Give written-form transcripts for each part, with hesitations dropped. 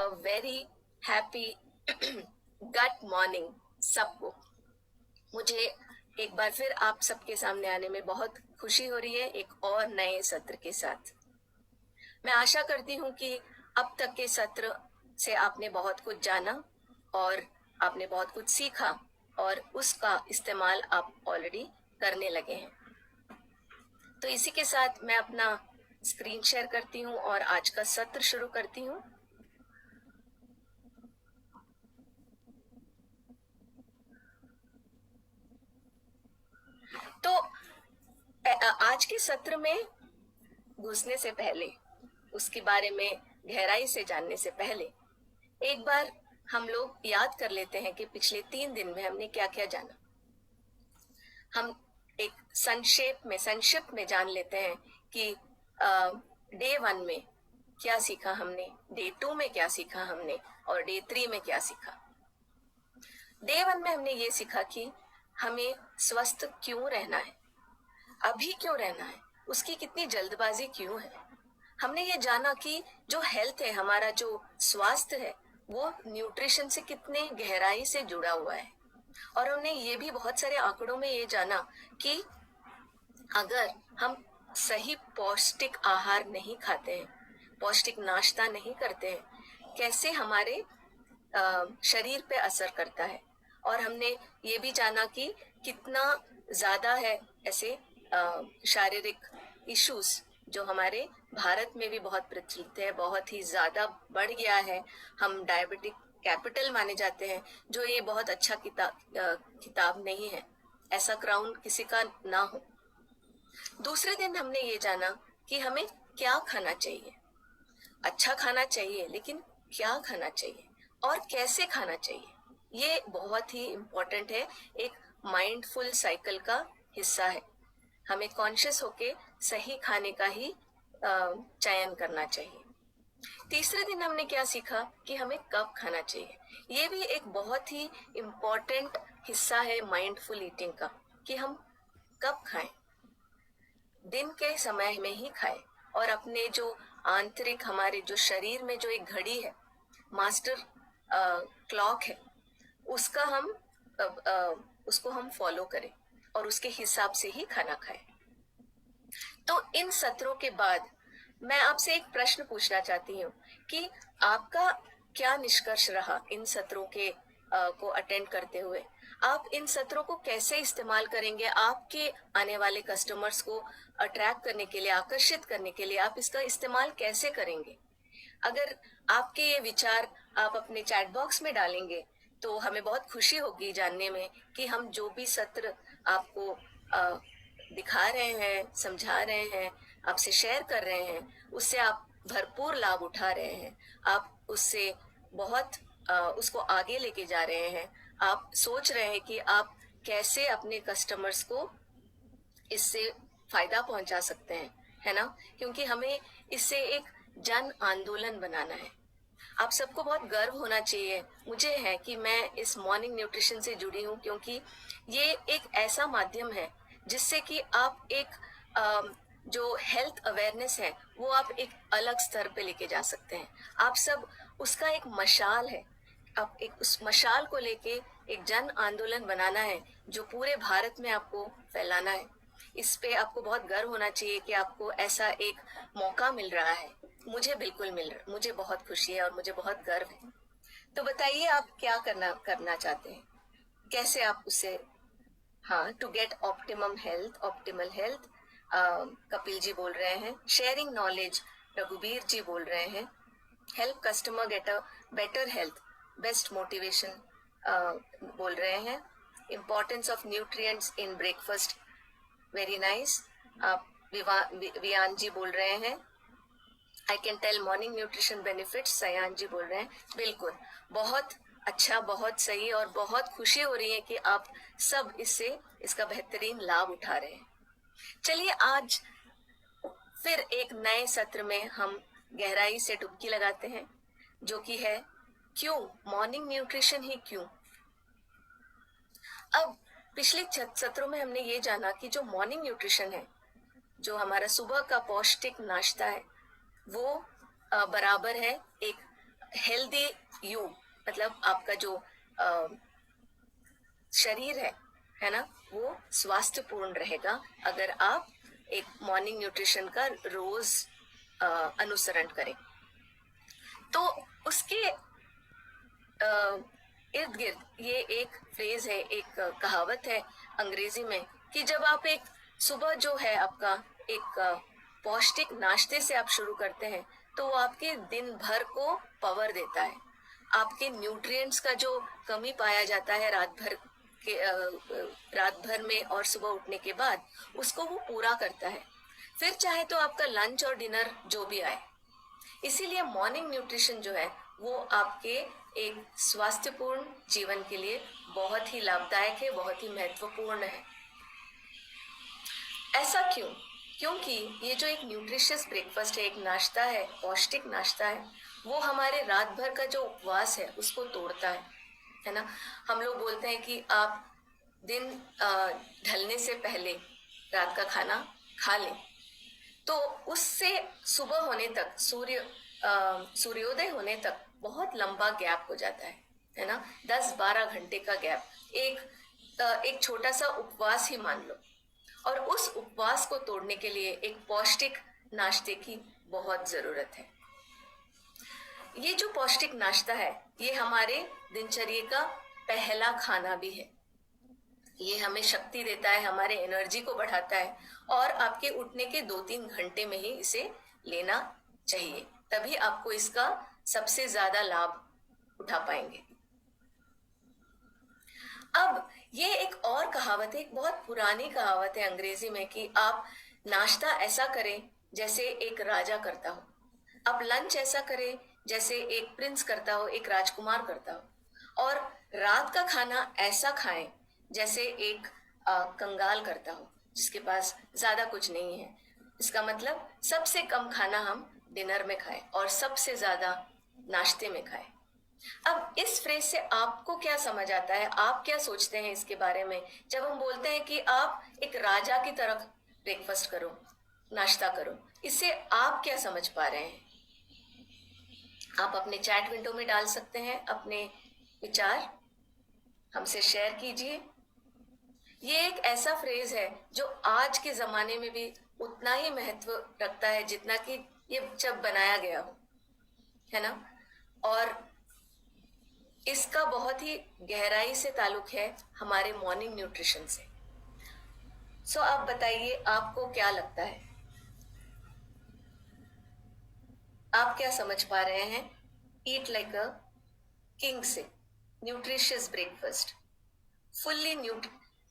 Very happy गट morning सबको। मुझे एक बार फिर आप सबके सामने आने में बहुत खुशी हो रही है एक और नए सत्र के साथ। मैं आशा करती हूँ कि अब तक के सत्र से आपने बहुत कुछ जाना और आपने बहुत कुछ सीखा और उसका इस्तेमाल आप ऑलरेडी करने लगे हैं। तो इसी के साथ मैं अपना स्क्रीन शेयर करती हूँ और आज का सत्र शुरू करती हूँ। तो आज के सत्र में घुसने से पहले, उसके बारे में गहराई से जानने से पहले एक बार हम लोग याद कर लेते हैं कि पिछले 3 दिन में हमने क्या क्या जाना। हम एक संक्षिप्त में जान लेते हैं कि डे 1 में क्या सीखा हमने, डे 2 में क्या सीखा हमने और डे 3 में क्या सीखा। डे 1 में हमने ये सीखा कि हमें स्वस्थ क्यों रहना है, अभी क्यों रहना है, उसकी कितनी जल्दबाजी क्यों है। हमने ये जाना कि जो हेल्थ है, हमारा जो स्वास्थ्य है, वो न्यूट्रिशन से कितने गहराई से जुड़ा हुआ है। और हमने ये भी बहुत सारे आंकड़ों में ये जाना कि अगर हम सही पौष्टिक आहार नहीं खाते हैं, पौष्टिक नाश्ता नहीं करते हैं, कैसे हमारे शरीर पे असर करता है। और हमने ये भी जाना कि कितना ज्यादा है ऐसे शारीरिक इश्यूज जो हमारे भारत में भी बहुत प्रचलित है, बहुत ही ज्यादा बढ़ गया है। हम डायबिटिक कैपिटल माने जाते हैं, जो ये बहुत अच्छा किताब नहीं है, ऐसा क्राउन किसी का ना हो। दूसरे दिन हमने ये जाना कि हमें क्या खाना चाहिए। अच्छा खाना चाहिए, लेकिन क्या खाना चाहिए और कैसे खाना चाहिए, ये बहुत ही इम्पोर्टेंट है, एक माइंडफुल साइकिल का हिस्सा है। हमें कॉन्शियस होके सही खाने का ही चयन करना चाहिए। तीसरे दिन हमने क्या सीखा कि हमें कब खाना चाहिए। ये भी एक बहुत ही इम्पोर्टेंट हिस्सा है माइंडफुल ईटिंग का, कि हम कब खाएं, दिन के समय में ही खाएं। और अपने जो आंतरिक, हमारे जो शरीर में जो एक घड़ी है, मास्टर क्लॉक है, उसका हम उसको हम फॉलो करें और उसके हिसाब से ही खाना खाएं। तो इन सत्रों के बाद मैं आपसे एक प्रश्न पूछना चाहती हूँ कि आपका क्या निष्कर्ष रहा इन सत्रों के को अटेंड करते हुए। आप इन सत्रों को कैसे इस्तेमाल करेंगे आपके आने वाले कस्टमर्स को अट्रैक्ट करने के लिए, आकर्षित करने के लिए, आप इसका इस्तेमाल कैसे करेंगे। अगर आपके ये विचार आप अपने चैट बॉक्स में डालेंगे तो हमें बहुत खुशी होगी जानने में कि हम जो भी सत्र आपको दिखा रहे हैं, समझा रहे हैं, आपसे शेयर कर रहे हैं, उससे आप भरपूर लाभ उठा रहे हैं। आप उससे बहुत उसको आगे लेके जा रहे हैं। आप सोच रहे हैं कि आप कैसे अपने कस्टमर्स को इससे फायदा पहुंचा सकते हैं, है ना। क्योंकि हमें इससे एक जन आंदोलन बनाना है। आप सबको बहुत गर्व होना चाहिए, मुझे है, कि मैं इस मॉर्निंग न्यूट्रिशन से जुड़ी हूँ, क्योंकि ये एक ऐसा माध्यम है जिससे कि आप एक जो हेल्थ अवेयरनेस है वो आप एक अलग स्तर पे लेके जा सकते हैं। आप सब उसका एक मशाल है, आप एक उस मशाल को लेके एक जन आंदोलन बनाना है जो पूरे भारत में आपको फैलाना है। इस पे आपको बहुत गर्व होना चाहिए कि आपको ऐसा एक मौका मिल रहा है। मुझे बिल्कुल मिल रहा, मुझे बहुत खुशी है और मुझे बहुत गर्व है। तो बताइए आप क्या करना चाहते हैं, कैसे आप उसे, हाँ, to get optimal health Kapil ji बोल रहे हैं। शेयरिंग नॉलेज रघुबीर जी बोल रहे हैं। Help customer get a better health, best motivation बोल रहे हैं। Importance of nutrients in breakfast, very nice. आप वियान जी बोल रहे हैं। I can tell morning nutrition benefits, Sayan ji बोल रहे हैं। बिल्कुल, बहुत अच्छा, बहुत सही, और बहुत खुशी हो रही है कि आप सब इसका बेहतरीन लाभ उठा रहे हैं। चलिए आज फिर एक नए सत्र में हम गहराई से डुबकी लगाते हैं, जो कि है क्यों मॉर्निंग न्यूट्रिशन ही क्यों। अब पिछले सत्रों में हमने ये जाना कि जो मॉर्निंग न्यूट्रिशन है, जो हमारा सुबह का पौष्टिक नाश्ता है, वो बराबर है एक हेल्दी यू, मतलब आपका जो अ, शरीर है ना, वो स्वास्थ्यपूर्ण रहेगा अगर आप एक मॉर्निंग न्यूट्रिशन का रोज अनुसरण करें। तो उसके इर्द गिर्द ये एक फ्रेज है, एक कहावत है अंग्रेजी में, कि जब आप एक सुबह जो है आपका एक पौष्टिक नाश्ते से आप शुरू करते हैं तो वो आपके दिन भर को पावर देता है। आपके न्यूट्रिएंट्स का जो कमी पाया जाता है रात भर में और सुबह उठने के बाद, उसको वो पूरा करता है, फिर चाहे तो आपका लंच और डिनर जो भी आए। इसीलिए मॉर्निंग न्यूट्रिशन जो है वो आपके एक स्वास्थ्यपूर्ण जीवन के लिए बहुत ही लाभदायक है, बहुत ही महत्वपूर्ण है। ऐसा क्यों? क्योंकि ये जो एक न्यूट्रिशियस ब्रेकफास्ट है, एक नाश्ता है, पौष्टिक नाश्ता है, वो हमारे रात भर का जो उपवास है उसको तोड़ता है ना। हम लोग बोलते हैं कि आप दिन ढलने से पहले रात का खाना खा लें, तो उससे सुबह होने तक, सूर्योदय होने तक बहुत लंबा गैप हो जाता है ना। 10-12 घंटे का गैप एक छोटा सा उपवास ही मान लो, और उस उपवास को तोड़ने के लिए एक पौष्टिक नाश्ते की बहुत जरूरत है। ये जो पौष्टिक नाश्ता है ये हमारे दिनचर्या का पहला खाना भी है। ये हमें शक्ति देता है, हमारे एनर्जी को बढ़ाता है, और आपके उठने के 2-3 घंटे में ही इसे लेना चाहिए, तभी आपको इसका सबसे ज्यादा लाभ उठा पाएंगे। अब ये एक और कहावत है, एक बहुत पुरानी कहावत है अंग्रेजी में, कि आप नाश्ता ऐसा करें जैसे एक राजा करता हो, आप लंच ऐसा करें जैसे एक प्रिंस करता हो, एक राजकुमार करता हो, और रात का खाना ऐसा खाएं जैसे एक कंगाल करता हो, जिसके पास ज्यादा कुछ नहीं है। इसका मतलब सबसे कम खाना हम डिनर में खाएं और सबसे ज्यादा नाश्ते में खाएं। अब इस फ्रेज से आपको क्या समझ आता है, आप क्या सोचते हैं इसके बारे में, जब हम बोलते हैं कि आप एक राजा की तरह ब्रेकफास्ट करो, नाश्ता करो, इससे आप क्या समझ पा रहे हैं? आप अपने चैट विंडो में डाल सकते हैं अपने विचार, हमसे शेयर कीजिए। ये एक ऐसा फ्रेज है जो आज के जमाने में भी उतना ही महत्व रखता है जितना कि ये जब बनाया गया हो, है ना। और इसका बहुत ही गहराई से ताल्लुक है हमारे मॉर्निंग न्यूट्रिशन से। सो आप बताइए, आपको क्या लगता है, आप क्या समझ पा रहे हैं ईट लाइक अ किंग से न्यूट्रिशियस ब्रेकफास्ट, फुल्ली न्यूट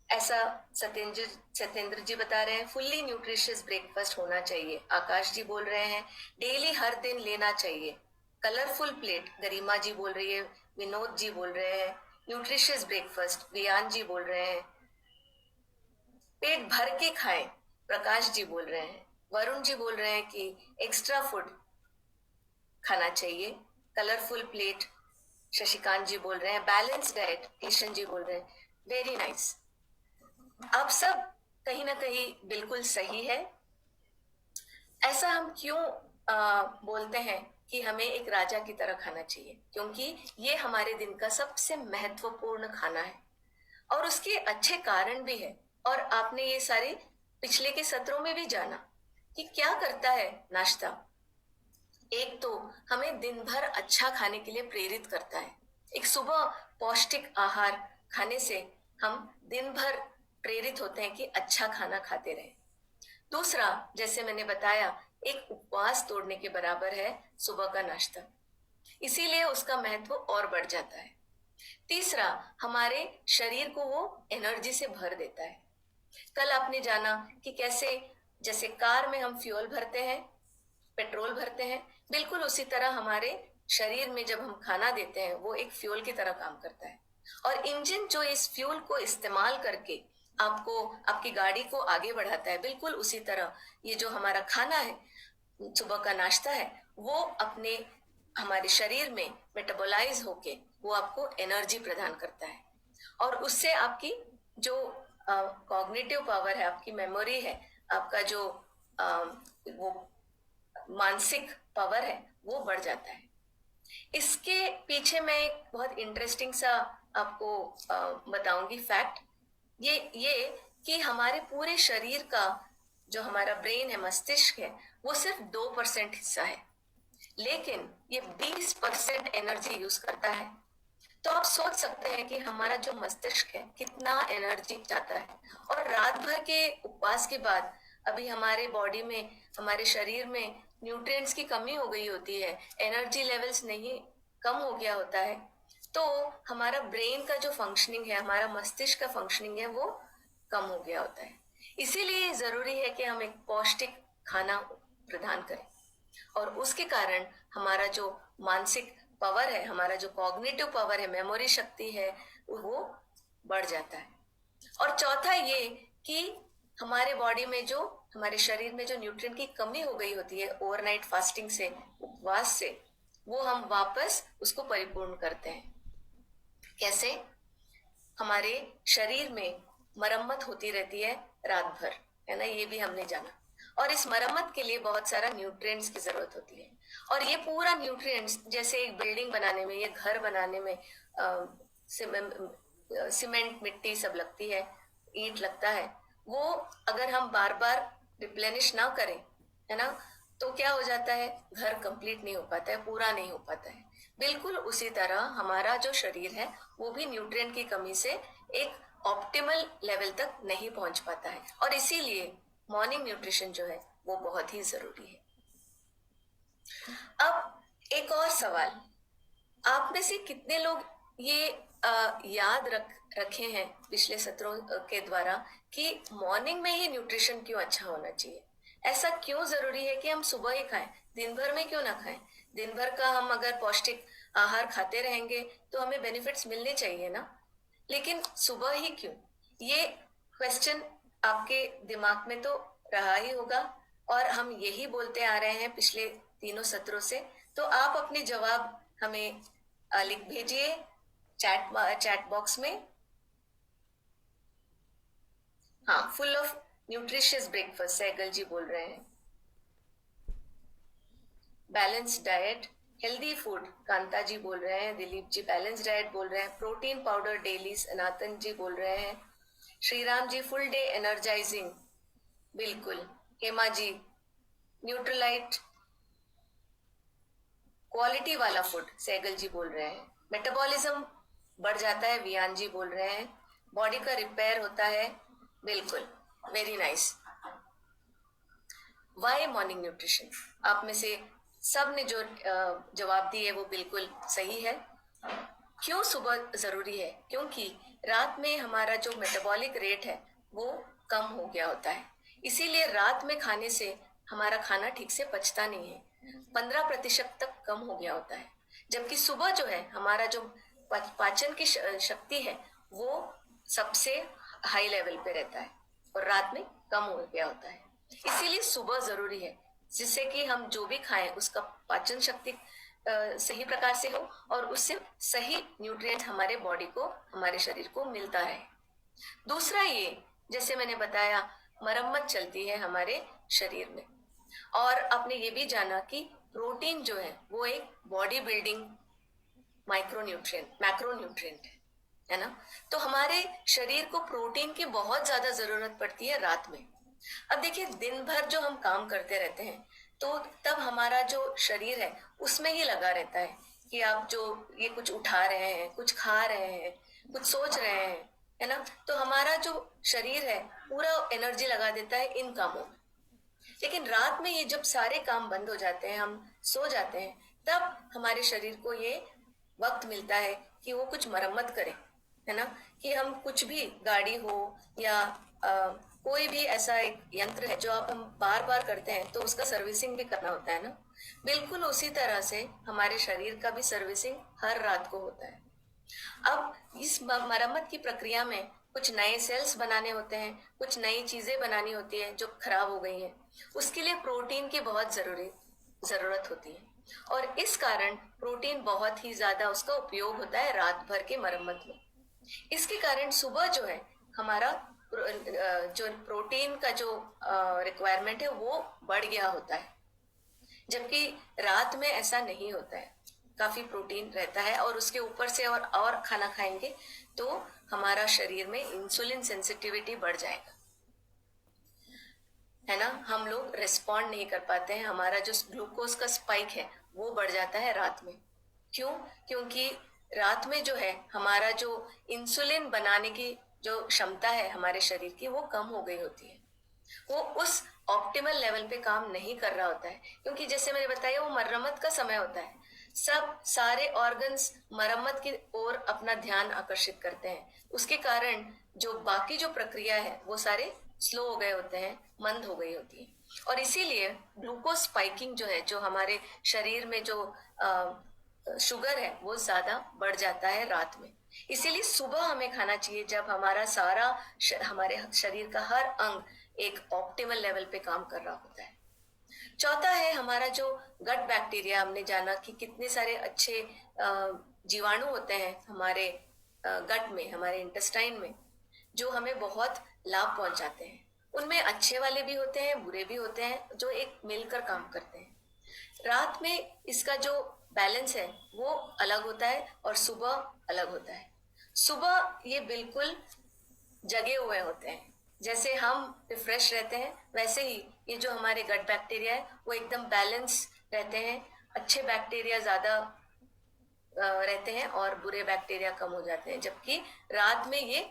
ऐसा सत्येंद्र जी बता रहे हैं, फुल्ली न्यूट्रिशियस ब्रेकफास्ट होना चाहिए। आकाश जी बोल रहे हैं डेली हर दिन लेना चाहिए। कलरफुल प्लेट गरिमा जी बोल रही है, विनोद जी बोल रहे हैं न्यूट्रिशियस ब्रेकफास्ट, वियान जी बोल रहे हैं पेट भर के खाएं, प्रकाश जी बोल रहे हैं, वरुण जी बोल रहे हैं कि एक्स्ट्रा फूड खाना चाहिए। कलरफुल प्लेट शशिकांत जी बोल रहे हैं, बैलेंस डाइट किशन जी बोल रहे हैं, वेरी नाइस। आप सब कहीं ना कहीं बिल्कुल सही है। ऐसा हम क्यों बोलते हैं कि हमें एक राजा की तरह खाना चाहिए? क्योंकि ये हमारे दिन का सबसे महत्वपूर्ण खाना है, और उसके अच्छे कारण भी है। और आपने ये सारे पिछले के सत्रों में भी जाना कि क्या करता है नाश्ता। एक तो हमें दिन भर अच्छा खाने के लिए प्रेरित करता है। एक सुबह पौष्टिक आहार खाने से हम दिन भर प्रेरित होते हैं कि अच्छा खाना खाते रहें। दूसरा, जैसे मैंने बताया, एक उपवास तोड़ने के बराबर है सुबह का नाश्ता, इसीलिए उसका महत्व और बढ़ जाता है। तीसरा, हमारे शरीर को वो एनर्जी से भर देता है। कल आपने जाना कि कैसे, जैसे कार में हम फ्यूल भरते हैं, पेट्रोल भरते हैं, बिल्कुल उसी तरह हमारे शरीर में जब हम खाना देते हैं वो एक फ्यूल की तरह काम करता है। और इंजन जो इस फ्यूल को इस्तेमाल करके आपको, आपकी गाड़ी को आगे बढ़ाता है, बिल्कुल उसी तरह ये जो हमारा खाना है, सुबह का नाश्ता है, वो अपने हमारे शरीर में मेटाबोलाइज होके वो आपको एनर्जी प्रदान करता है, और उससे आपकी जो कॉग्निटिव पावर है, आपकी मेमोरी है, आपका जो वो मानसिक पावर है वो बढ़ जाता है। इसके पीछे मैं एक बहुत इंटरेस्टिंग सा आपको बताऊंगी फैक्ट। ये कि हमारे पूरे शरीर का जो हमारा ब्रेन है, मस्तिष्क है, वो सिर्फ 2% हिस्सा है, लेकिन ये 20% एनर्जी यूज करता है। तो आप सोच सकते हैं कि हमारा जो मस्तिष्क है कितना एनर्जी चाहता है। और रात भर के उपवास के बाद अभी हमारे बॉडी में, हमारे शरीर में न्यूट्रिएंट्स की कमी हो गई होती है, एनर्जी लेवल्स नहीं, कम हो गया होता है, तो हमारा ब्रेन का जो फंक्शनिंग है, हमारा मस्तिष्क का फंक्शनिंग है, वो कम हो गया होता है। इसीलिए जरूरी है कि हम एक पौष्टिक खाना प्रदान करें, और उसके कारण हमारा जो मानसिक पावर है, हमारा जो कॉग्निटिव पावर है, मेमोरी शक्ति है, वो बढ़ जाता है। और चौथा ये कि हमारे बॉडी में जो, हमारे शरीर में जो न्यूट्रिएंट की कमी हो गई होती है ओवरनाइट फास्टिंग से, उपवास से, वो हम वापस उसको परिपूर्ण करते हैं। कैसे? हमारे शरीर में मरम्मत होती रहती है रात भर, है ना, ये भी हमने जाना। और इस मरम्मत के लिए बहुत सारा न्यूट्रिएंट्स की जरूरत होती है। और ये पूरा न्यूट्रिएंट्स, जैसे एक बिल्डिंग बनाने में, ये घर बनाने में सीमेंट, मिट्टी सब लगती है, ईंट लगता है, वो अगर हम बार बार रिप्लेनिश ना करें, है ना, तो क्या हो जाता है, घर कंप्लीट नहीं हो पाता है, पूरा नहीं हो पाता है। बिल्कुल उसी तरह हमारा जो शरीर है वो भी न्यूट्रिएंट की कमी से एक ऑप्टिमल लेवल तक नहीं पहुंच पाता है। और इसीलिए मॉर्निंग न्यूट्रिशन जो है वो बहुत ही जरूरी है। अब एक और सवाल, आप में से कितने लोग ये याद रखे हैं पिछले सत्रों के द्वारा कि मॉर्निंग में ही न्यूट्रिशन क्यों अच्छा होना चाहिए? ऐसा क्यों जरूरी है कि हम सुबह ही खाएं, दिन भर में क्यों ना खाएं? दिन भर का हम अगर पौष्टिक आहार खाते रहेंगे तो हमें बेनिफिट्स मिलने चाहिए ना, लेकिन सुबह ही क्यों? ये क्वेश्चन आपके दिमाग में तो रहा ही होगा, और हम यही बोलते आ रहे हैं पिछले तीनों सत्रों से। तो आप अपने जवाब हमें लिख भेजिए चैट बॉक्स में। हाँ, full of nutritious breakfast, Saigal ji बोल रहे हैं। Balance diet, healthy food, Kanta ji बोल रहे हैं। दिलीप जी बैलेंस डाइट बोल रहे हैं। प्रोटीन पाउडर डेली, सनातन जी बोल रहे हैं। Shriram ji full day energising, बिल्कुल। हेमा जी न्यूट्रलाइट, क्वालिटी वाला फूड, सैगल जी बोल रहे हैं। मेटाबॉलिज्म बढ़ जाता है, वियान जी बोल रहे हैं। बॉडी का रिपेयर होता है, बिल्कुल, very nice. Why morning nutrition, आप में से सब ने जो जवाब दिए वो बिल्कुल सही है। क्यों सुबह जरूरी है? क्योंकि रात में हमारा जो मेटाबॉलिक रेट है वो कम हो गया होता है, इसीलिए रात में खाने से हमारा खाना ठीक से पचता नहीं है, 15% तक कम हो गया होता है। जबकि सुबह जो है हमारा जो पाचन की शक्ति है वो सबसे हाई लेवल पे रहता है, और रात में कम हो गया होता है। इसीलिए सुबह जरूरी है, जिससे कि हम जो भी खाएं उसका पाचन शक्ति सही प्रकार से हो, और उससे सही न्यूट्रिएंट हमारे बॉडी को, हमारे शरीर को मिलता रहे। दूसरा ये, जैसे मैंने बताया, मरम्मत चलती है हमारे शरीर में। और आपने ये भी जाना कि प्रोटीन जो है वो एक बॉडी बिल्डिंग मैक्रोन्यूट्रिएंट है ना। तो हमारे शरीर को प्रोटीन की बहुत ज्यादा जरूरत पड़ती है रात में। अब देखिए, दिन भर जो हम काम करते रहते हैं तो तब हमारा जो शरीर है उसमें ही लगा रहता है कि आप जो ये कुछ उठा रहे हैं, कुछ खा रहे हैं, कुछ सोच रहे हैं, है ना। तो हमारा जो शरीर है पूरा एनर्जी लगा देता है इन कामों में। लेकिन रात में ये जब सारे काम बंद हो जाते हैं, हम सो जाते हैं, तब हमारे शरीर को ये वक्त मिलता है कि वो कुछ मरम्मत करे, है ना। कि हम कुछ भी, गाड़ी हो या कोई भी ऐसा एक यंत्र है जो आप हम बार बार करते हैं तो उसका सर्विसिंग भी करना होता है ना। बिल्कुल उसी तरह से हमारे शरीर का भी सर्विसिंग हर रात को होता है। अब इस मरम्मत की प्रक्रिया में कुछ नए सेल्स बनाने होते हैं, कुछ नई चीजें बनानी होती है जो खराब हो गई हैं। उसके लिए प्रोटीन की बहुत जरूरत होती है, और इस कारण प्रोटीन बहुत ही ज्यादा उसका उपयोग होता है रात भर के मरम्मत में। इसके कारण सुबह जो है हमारा जो प्रोटीन का जो रिक्वायरमेंट है वो बढ़ गया होता है, जबकि रात में ऐसा नहीं होता है। काफी प्रोटीन रहता है, और उसके ऊपर से और खाना खाएंगे तो हमारा शरीर में इंसुलिन सेंसिटिविटी बढ़ जाएगा, है ना। हम लोग रिस्पॉन्ड नहीं कर पाते हैं, हमारा जो ग्लूकोज का स्पाइक है वो बढ़ जाता है रात में। क्यों? क्योंकि रात में जो है हमारा जो इंसुलिन बनाने की जो क्षमता है हमारे शरीर की वो कम हो गई होती है, वो उस ऑप्टिमल लेवल पे काम नहीं कर रहा होता है। क्योंकि जैसे मैंने बताया वो मरम्मत का समय होता है, सब सारे ऑर्गन्स मरम्मत की ओर अपना ध्यान आकर्षित करते हैं, उसके कारण जो बाकी जो प्रक्रिया है वो सारे स्लो हो गए होते हैं, मंद हो गई होती है, और इसीलिए ग्लूकोज स्पाइकिंग जो है, जो हमारे शरीर में जो शुगर है वो ज्यादा बढ़ जाता है रात में। इसीलिए सुबह हमें खाना चाहिए जब हमारा सारा हमारे शरीर का हर अंग एक ऑप्टिमल लेवल पे काम कर रहा होता है। चौथा है हमारा जो गट बैक्टीरिया। हमने जाना कि कितने सारे अच्छे जीवाणु होते हैं हमारे गट में, हमारे इंटेस्टाइन में, जो हमें बहुत लाभ पहुंचाते हैं। उनमें अच्छे वाले भी होते हैं, बुरे भी होते हैं, जो एक मिलकर काम करते हैं। रात में इसका जो बैलेंस है वो अलग होता है और सुबह अलग होता है। सुबह ये बिल्कुल जगे हुए होते हैं, जैसे हम रिफ्रेश रहते हैं वैसे ही ये जो हमारे गट बैक्टीरिया है वो एकदम बैलेंस रहते हैं, अच्छे बैक्टीरिया ज्यादा रहते हैं और बुरे बैक्टीरिया कम हो जाते हैं, जबकि रात में ये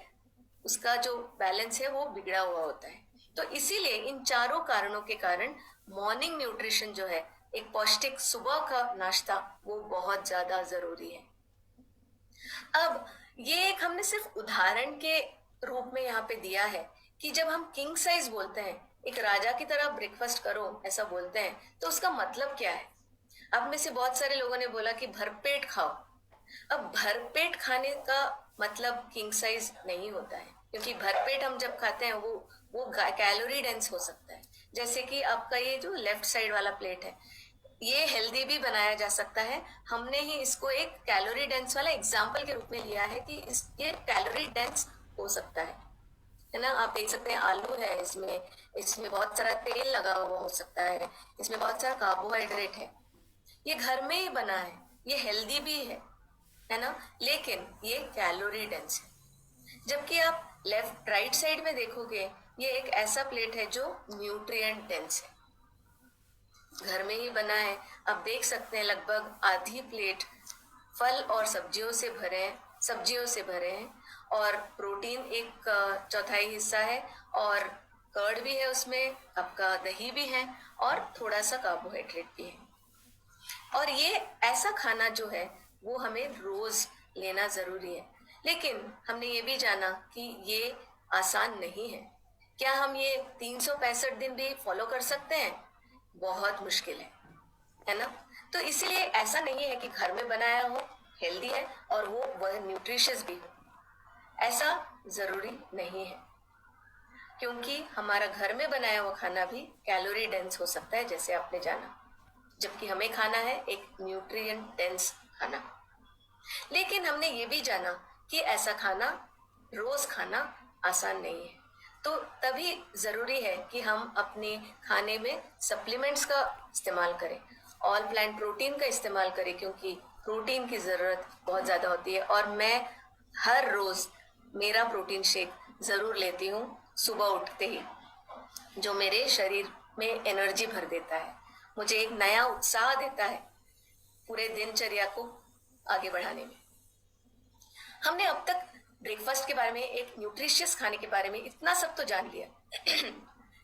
उसका जो बैलेंस है वो बिगड़ा हुआ होता है। तो इसीलिए इन चारों कारणों के कारण मॉर्निंग न्यूट्रिशन जो है, एक पौष्टिक सुबह का नाश्ता, वो बहुत ज्यादा जरूरी है। अब ये एक हमने सिर्फ उदाहरण के रूप में यहाँ पे दिया है कि जब हम किंग साइज बोलते हैं, एक राजा की तरह ब्रेकफास्ट करो ऐसा बोलते हैं, तो उसका मतलब क्या है। अब में से बहुत सारे लोगों ने बोला कि भरपेट खाओ। अब भरपेट खाने का मतलब किंग साइज नहीं होता है, क्योंकि भरपेट हम जब खाते हैं वो कैलोरी डेंस हो सकता है। जैसे कि आपका ये जो लेफ्ट साइड वाला प्लेट है, ये हेल्दी भी बनाया जा सकता है। हमने ही इसको एक कैलोरी डेंस वाला एग्जाम्पल के रूप में लिया है कि ये कैलोरी डेंस हो सकता है ना। आप देख सकते हैं आलू है, इसमें बहुत सारा तेल लगा हुआ हो सकता है, इसमें बहुत सारा कार्बोहाइड्रेट है, ये घर में ही बना है, ये हेल्दी भी है ना, लेकिन ये कैलोरी डेंस है। जबकि आप लेफ्ट राइट साइड में देखोगे, ये एक ऐसा प्लेट है जो न्यूट्रिएंट डेंस है, घर में ही बना है। आप देख सकते हैं लगभग आधी प्लेट फल और सब्जियों से भरे हैं, और प्रोटीन एक चौथाई हिस्सा है, और कर्ड भी है उसमें, आपका दही भी है, और थोड़ा सा कार्बोहाइड्रेट भी है। और ये ऐसा खाना जो है वो हमें रोज लेना जरूरी है। लेकिन हमने ये भी जाना कि ये आसान नहीं है। क्या हम ये 365 दिन भी फॉलो कर सकते हैं? बहुत मुश्किल है ना। तो इसलिए ऐसा नहीं है कि घर में बनाया हो हेल्दी है और वह न्यूट्रिशियस भी हो, ऐसा जरूरी नहीं है। क्योंकि हमारा घर में बनाया हुआ खाना भी कैलोरी डेंस हो सकता है, जैसे आपने जाना, जबकि हमें खाना है एक न्यूट्रिएंट डेंस खाना। लेकिन हमने ये भी जाना कि ऐसा खाना रोज खाना आसान नहीं है। तो तभी जरूरी है कि हम अपने खाने में सप्लीमेंट्स का इस्तेमाल करें, ऑल प्लांट प्रोटीन का इस्तेमाल करें, क्योंकि प्रोटीन की जरूरत बहुत ज्यादा होती है। और मैं हर रोज मेरा प्रोटीन शेक जरूर लेती हूँ सुबह उठते ही, जो मेरे शरीर में एनर्जी भर देता है, मुझे एक नया उत्साह देता है पूरे दिनचर्या को आगे बढ़ाने में। हमने अब तक ब्रेकफास्ट के बारे में, एक न्यूट्रिशियस खाने के बारे में इतना सब तो जान लिया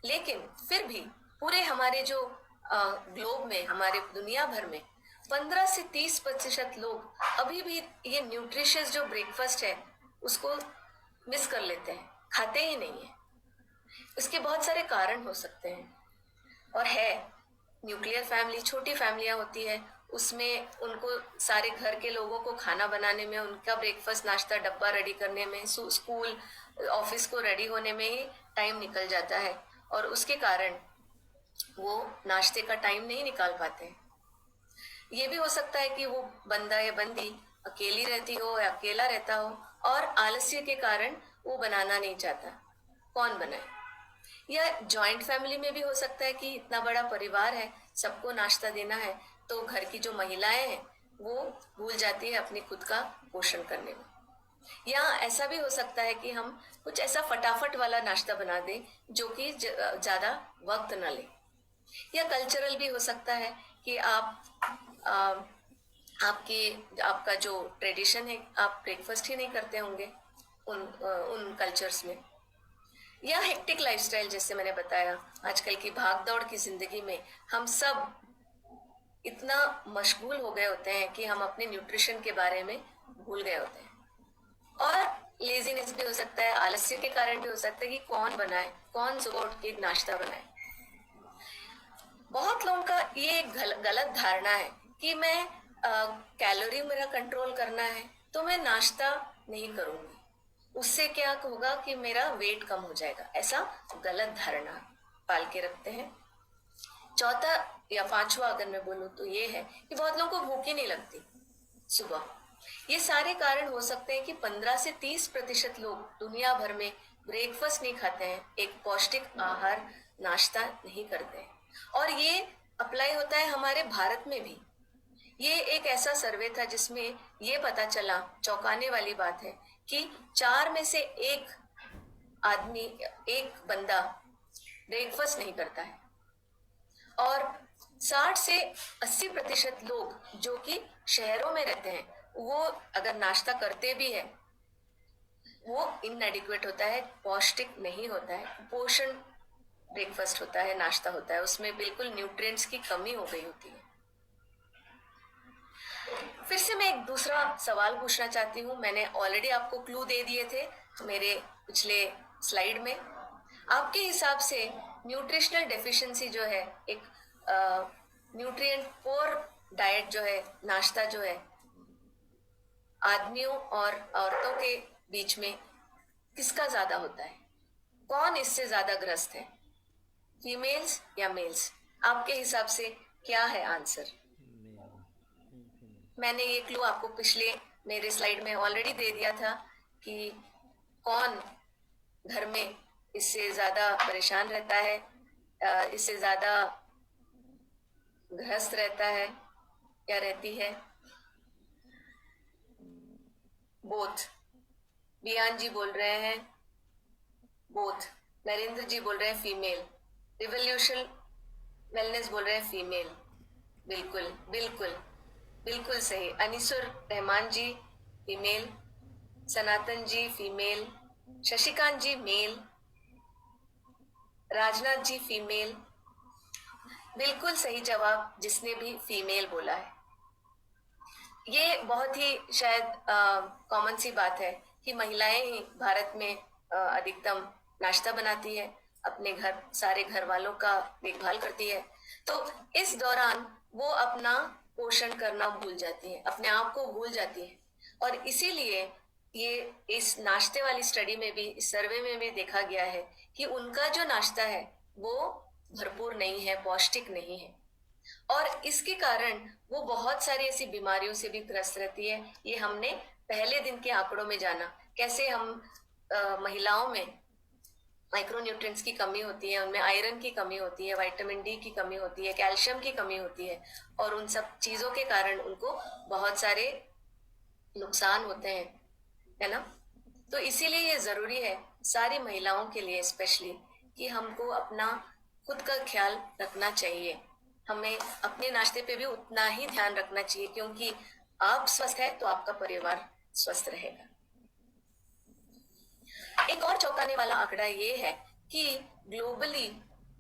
लेकिन फिर भी पूरे हमारे जो ग्लोब में, हमारे दुनिया भर में 15 से 30% लोग अभी भी ये न्यूट्रिशियस जो ब्रेकफास्ट है उसको मिस कर लेते हैं, खाते ही नहीं है। इसके बहुत सारे कारण हो सकते हैं, और है न्यूक्लियर फैमिली, छोटी फैमिलियां होती है, उसमें उनको सारे घर के लोगों को खाना बनाने में, उनका ब्रेकफास्ट नाश्ता डब्बा रेडी करने में, स्कूल ऑफिस को रेडी होने में ही टाइम निकल जाता है, और उसके कारण वो नाश्ते का टाइम नहीं निकाल पाते हैं। ये भी हो सकता है कि वो बंदा या बंदी अकेली रहती हो या अकेला रहता हो, और आलस्य के कारण वो बनाना नहीं चाहता, कौन बनाए। या जॉइंट फैमिली में भी हो सकता है कि इतना बड़ा परिवार है, सबको नाश्ता देना है, तो घर की जो महिलाएं हैं वो भूल जाती है अपनी खुद का पोषण करने में। या ऐसा भी हो सकता है कि हम कुछ ऐसा फटाफट वाला नाश्ता बना दें जो कि ज्यादा वक्त न ले। या कल्चरल भी हो सकता है कि आ, आपका जो ट्रेडिशन है, आप ब्रेकफास्ट ही नहीं करते होंगे उन कल्चर्स में। या हेक्टिक लाइफस्टाइल, जैसे मैंने बताया, आजकल की भाग दौड़ की जिंदगी में हम सब इतना मशगूल हो गए होते हैं कि हम अपने न्यूट्रिशन के बारे में भूल गए होते हैं। और लेजीनेस भी हो सकता है, आलस्य के कारण भी हो सकता है कि कौन बनाए, कौन सुबह उठ के नाश्ता बनाए। बहुत लोगों का ये एक गलत धारणा है कि मैं कैलोरी मेरा कंट्रोल करना है तो मैं नाश्ता नहीं करूंगी, उससे क्या होगा कि मेरा वेट कम हो जाएगा। ऐसा गलत धारणा पाल के रखते हैं। चौथा या पांचवा अगर मैं बोलूं तो ये है कि बहुत लोगों को भूख ही नहीं लगती सुबह। ये सारे कारण हो सकते हैं कि 15 से 30% लोग दुनिया भर में ब्रेकफास्ट नहीं खाते हैं, एक पौष्टिक आहार नाश्ता नहीं करते हैं। और ये अप्लाई होता है हमारे भारत में भी। ये एक ऐसा सर्वे था जिसमें ये पता चला, चौंकाने वाली बात है, कि 4 में से एक आदमी, एक बंदा ब्रेकफास्ट नहीं करता है। और 60 से 80% लोग जो कि शहरों में रहते हैं, वो अगर नाश्ता करते भी है वो इनएडिक्वेट होता है, पौष्टिक नहीं होता है। पोषण ब्रेकफास्ट होता है, नाश्ता होता है, उसमें बिल्कुल न्यूट्रिएंट्स की कमी हो गई होती है। फिर से मैं एक दूसरा सवाल पूछना चाहती हूँ। मैंने ऑलरेडी आपको क्लू दे दिए थे मेरे पिछले स्लाइड में। आपके हिसाब से न्यूट्रिशनल डेफिशिएंसी जो है, एक न्यूट्रिएंट पोर डाइट जो है, नाश्ता जो है, आदमियों और औरतों के बीच में किसका ज्यादा होता है? कौन इससे ज्यादा ग्रस्त है, फीमेल्स या मेल्स? आपके हिसाब से क्या है आंसर? मैंने ये क्लू आपको पिछले मेरे स्लाइड में ऑलरेडी दे दिया था कि कौन घर में इससे ज्यादा परेशान रहता है, इससे ज्यादा ग्रस्त रहता है या रहती है। बोथ। बियान जी बोल रहे हैं बोथ। नरेंद्र जी बोल रहे हैं फीमेल। रिवोल्यूशन वेलनेस बोल रहे हैं फीमेल। बिल्कुल बिल्कुल बिल्कुल सही। Anisur Rahman ji female, Sanatan ji female, Shashikant ji male, Rajnath ji female. बिल्कुल सही जवाब जिसने भी फीमेल बोला है। ये बहुत ही शायद कॉमन सी बात है कि महिलाएं ही भारत में अधिकतम नाश्ता बनाती है, अपने घर, सारे घर वालों का देखभाल करती है। तो इस दौरान वो अपना पोषण करना भूल जाती है, अपने आप को भूल जाती है। और इसीलिए ये इस नाश्ते वाली स्टडी में भी, इस सर्वे में भी देखा गया है कि उनका जो नाश्ता है वो भरपूर नहीं है, पौष्टिक नहीं है। और इसके कारण वो बहुत सारी ऐसी बीमारियों से भी ग्रस्त रहती है। ये हमने पहले दिन के आंकड़ों में जाना, कैसे हम महिलाओं में माइक्रोन्यूट्रिएंट्स की कमी होती है, उनमें आयरन की कमी होती है, विटामिन डी की कमी होती है, कैल्शियम की कमी होती है, और उन सब चीजों के कारण उनको बहुत सारे नुकसान होते हैं, है ना। तो इसीलिए ये जरूरी है सारी महिलाओं के लिए स्पेशली कि हमको अपना खुद का ख्याल रखना चाहिए। हमें अपने नाश्ते पे भी उतना ही ध्यान रखना चाहिए, क्योंकि आप स्वस्थ है तो आपका परिवार स्वस्थ रहेगा। एक और चौंकाने वाला आंकड़ा ये है कि ग्लोबली,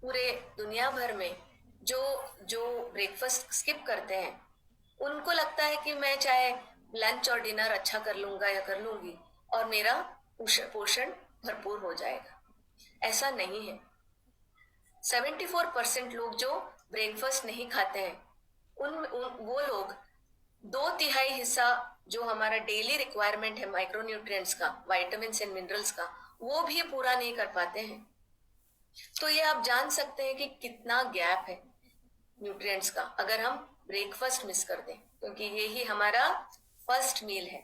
पूरे दुनिया भर में जो जो ब्रेकफास्ट स्किप करते हैं, उनको लगता है कि मैं चाहे लंच और डिनर अच्छा कर लूंगा या कर लूंगी और मेरा पोषण भरपूर हो जाएगा। ऐसा नहीं है। 74% लोग जो ब्रेकफास्ट नहीं खाते हैं, वो लोग 2/3 हिस्सा जो हमारा डेली रिक्वायरमेंट है माइक्रोन्यूट्रिएंट्स का, विटामिन एंड मिनरल्स का, वो भी पूरा नहीं कर पाते हैं। तो ये आप जान सकते हैं कि कितना गैप है न्यूट्रिएंट्स का अगर हम ब्रेकफास्ट मिस कर दें, क्योंकि ये ही हमारा फर्स्ट मील है